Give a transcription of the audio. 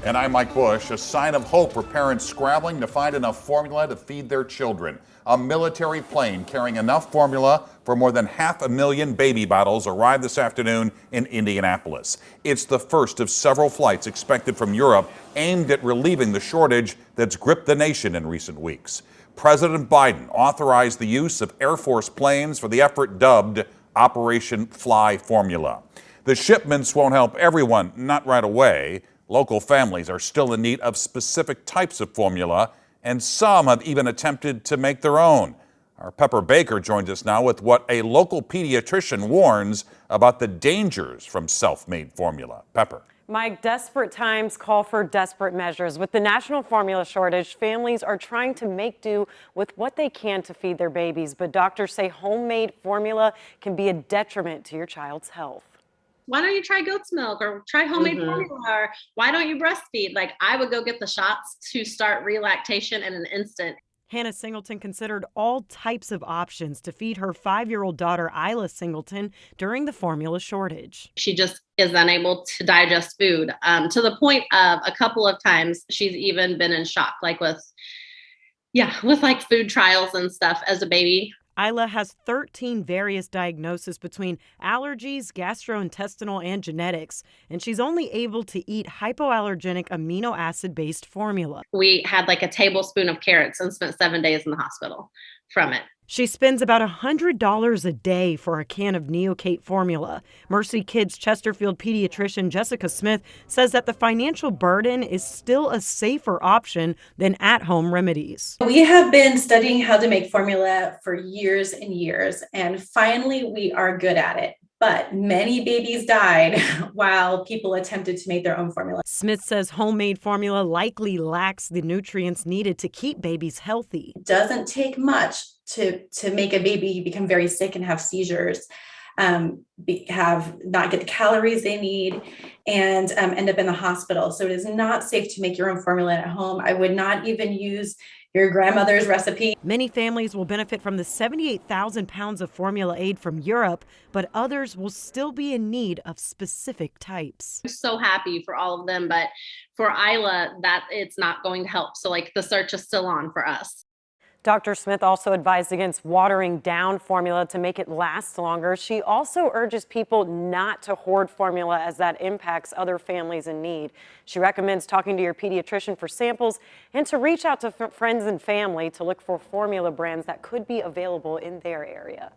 And I'm Mike Bush. A sign of hope for parents scrambling to find enough formula to feed their children. A military plane carrying enough formula for more than 500,000 baby bottles arrived this afternoon in Indianapolis. It's the first of several flights expected from Europe aimed at relieving the shortage that's gripped the nation in recent weeks. President Biden authorized the use of Air Force planes for the effort dubbed Operation Fly Formula. The shipments won't help everyone, not right away. Local families are still in need of specific types of formula, and some have even attempted to make their own. Our Pepper Baker joins us now with what a local pediatrician warns about the dangers from self-made formula. Pepper. Mike, desperate times call for desperate measures. With the national formula shortage, families are trying to make do with what they can to feed their babies, but doctors say homemade formula can be a detriment to your child's health. Why don't you try goat's milk or try homemade formula, or why don't you breastfeed? Like, I would go get the shots to start relactation in an instant. Hannah Singleton considered all types of options to feed her 5-year-old daughter, Isla Singleton, during the formula shortage. She just is unable to digest food, to the point of a couple of times she's even been in shock, like with like food trials and stuff as a baby. Isla has 13 various diagnoses between allergies, gastrointestinal, and genetics, and she's only able to eat hypoallergenic amino acid-based formula. We had like a tablespoon of carrots and spent 7 days in the hospital from it. She spends about $100 a day for a can of Neocate formula. Mercy Kids Chesterfield pediatrician Jessica Smith says that the financial burden is still a safer option than at-home remedies. We have been studying how to make formula for years and years, and finally we are good at it. But many babies died while people attempted to make their own formula. Smith says homemade formula likely lacks the nutrients needed to keep babies healthy. It doesn't take much to make a baby become very sick and have seizures, not get the calories they need, and end up in the hospital. So it is not safe to make your own formula at home. I would not even use your grandmother's recipe. Many families will benefit from the 78,000 pounds of formula aid from Europe, but others will still be in need of specific types. I'm so happy for all of them, but for Isla, that it's not going to help. So like the search is still on for us. Dr. Smith also advised against watering down formula to make it last longer. She also urges people not to hoard formula as that impacts other families in need. She recommends talking to your pediatrician for samples and to reach out to friends and family to look for formula brands that could be available in their area.